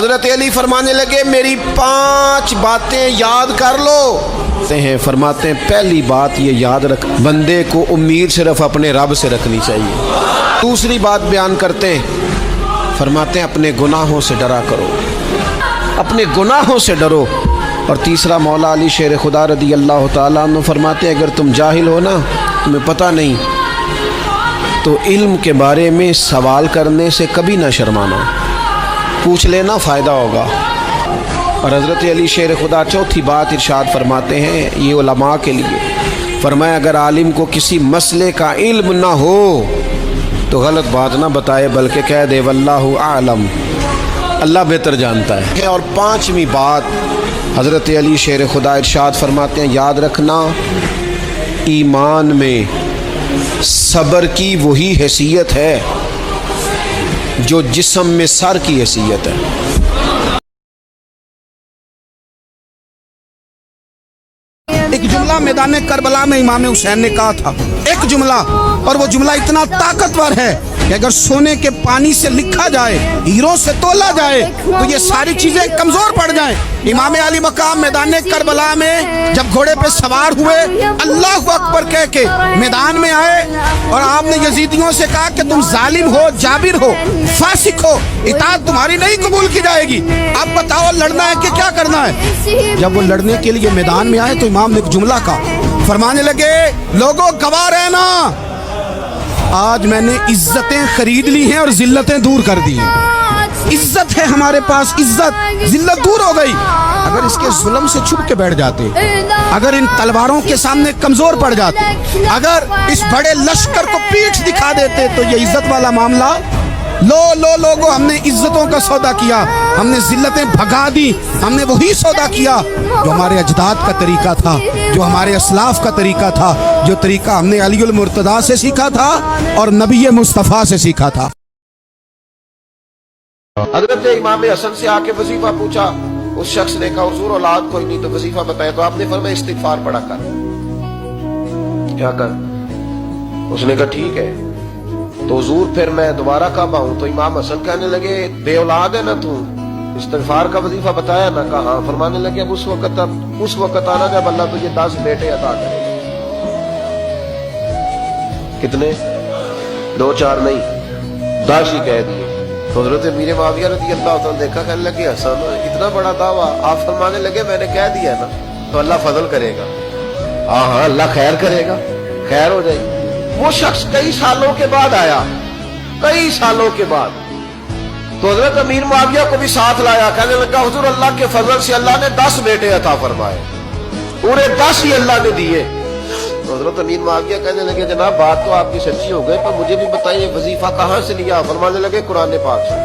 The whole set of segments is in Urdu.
حضرت علی فرمانے لگے میری 5 باتیں یاد کر لو ہیں، فرماتے ہیں پہلی بات یہ یاد رکھ، بندے کو امید صرف اپنے رب سے رکھنی چاہیے۔ دوسری بات بیان کرتے ہیں، فرماتے ہیں اپنے گناہوں سے ڈرا کرو، اپنے گناہوں سے ڈرو۔ اور تیسرا مولا علی شیر خدا رضی اللہ تعالیٰ عنہ فرماتے ہیں اگر تم جاہل ہو نا، تمہیں پتہ نہیں، تو علم کے بارے میں سوال کرنے سے کبھی نہ شرمانا، پوچھ لینا، فائدہ ہوگا۔ اور حضرت علی شیر خدا چوتھی بات ارشاد فرماتے ہیں یہ علماء کے لیے، فرمایا اگر عالم کو کسی مسئلے کا علم نہ ہو تو غلط بات نہ بتائے بلکہ کہہ دے واللہ اعلم، اللہ بہتر جانتا ہے۔ اور 5ویں بات حضرت علی شیر خدا ارشاد فرماتے ہیں یاد رکھنا، ایمان میں صبر کی وہی حیثیت ہے جو جسم میں سر کی حیثیت ہے۔ ایک جملہ میدان کربلا میں امام حسین نے کہا تھا، ایک جملہ، اور وہ جملہ اتنا طاقتور ہے کہ اگر سونے کے پانی سے لکھا جائے، ہیروں سے تولا جائے تو یہ ساری چیزیں کمزور پڑ جائیں۔ امام علی مقام میدان کربلا میں جب گھوڑے پہ سوار ہوئے، اللہ اکبر کہہ کے میدان میں آئے اور آپ نے یزیدیوں سے کہا کہ تم ظالم ہو، جابر ہو، فاسق ہو، اطاعت تمہاری نہیں قبول کی جائے گی، اب بتاؤ لڑنا ہے کہ کیا کرنا ہے۔ جب وہ لڑنے کے لیے میدان میں آئے تو امام نے ایک جملہ کہا، فرمانے لگے لوگوں گواہ رہنا، آج میں نے عزتیں خرید لی ہیں اور ذلتیں دور کر دی ہیں۔ عزت ہے ہمارے پاس، عزت، ذلت دور ہو گئی۔ اگر اس کے ظلم سے چھپ کے بیٹھ جاتے، اگر ان تلواروں کے سامنے کمزور پڑ جاتے، اگر اس بڑے لشکر کو پیٹھ دکھا دیتے تو یہ عزت والا معاملہ لوگوں ہم نے عزتوں کا سودا کیا، ہم نے ذلتیں بھگا دی، ہم نے وہی سودا کیا جو ہمارے اجداد کا طریقہ تھا، جو ہمارے اسلاف کا طریقہ تھا، جو طریقہ ہم نے علی المرتضیٰ سے سیکھا تھا اور نبی مصطفیٰ سے سیکھا تھا۔ حضرت امام حسن سے آ کے وظیفہ پوچھا، اس شخص نے کہا حضور اولاد کوئی نہیں تو وظیفہ بتائے، تو آپ نے فرمایا استغفار پڑھا کر، کیا کر؟ اس نے کہا ٹھیک ہے۔ تو حضور پھر میں دوبارہ کب آؤں؟ تو امام حسن کہنے لگے بے اولاد ہے نا تو، استغفار کا وظیفہ بتایا نا؟ کہا ہاں۔ فرمانے لگے اب اس وقت آنا جب اللہ تجھے 10 بیٹے عطا کرے۔ کتنے؟ 2 4 نہیں، 10 ہی کہہ دیے۔ تو حضرت امیر معاویہ رضی اللہ عنہ دیکھا، کہنے لگے حسن اتنا بڑا دعویٰ؟ آپ فرمانے لگے میں نے کہہ دیا نا تو اللہ فضل کرے گا، ہاں اللہ خیر کرے گا، خیر ہو جائے گی۔ وہ شخص کئی سالوں کے بعد آیا، کئی سالوں کے بعد، تو حضرت امیر معاویہ کو بھی ساتھ لایا، کہنے لگا حضور اللہ کے فضل سے اللہ نے 10 بیٹے عطا فرمائے، پورے 10 ہی اللہ نے دیے۔ تو حضرت امیر معاویہ کہنے لگے جناب بات تو آپ کی سچی ہو گئی، پر مجھے بھی بتائیے وظیفہ کہاں سے لیا؟ فرمانے لگے قرآن پاک سے،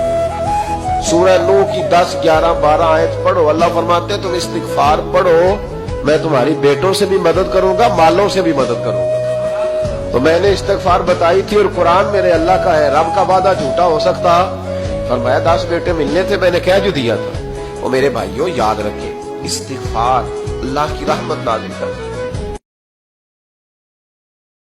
سورہ نوح کی 10 11 12 آیت پڑھو، اللہ فرماتے ہیں تم استغفار پڑھو، میں تمہاری بیٹوں سے بھی مدد کروں گا، مالوں سے بھی مدد کروں گا۔ تو میں نے استغفار بتائی تھی اور قرآن میرے اللہ کا ہے، رب کا وعدہ جھوٹا ہو سکتا؟ فرمایا 10 بیٹے ملنے تھے، میں نے کہہ جو دیا تھا۔ اور میرے بھائیوں یاد رکھیں، استغفار اللہ کی رحمت نازل کرتا ہے۔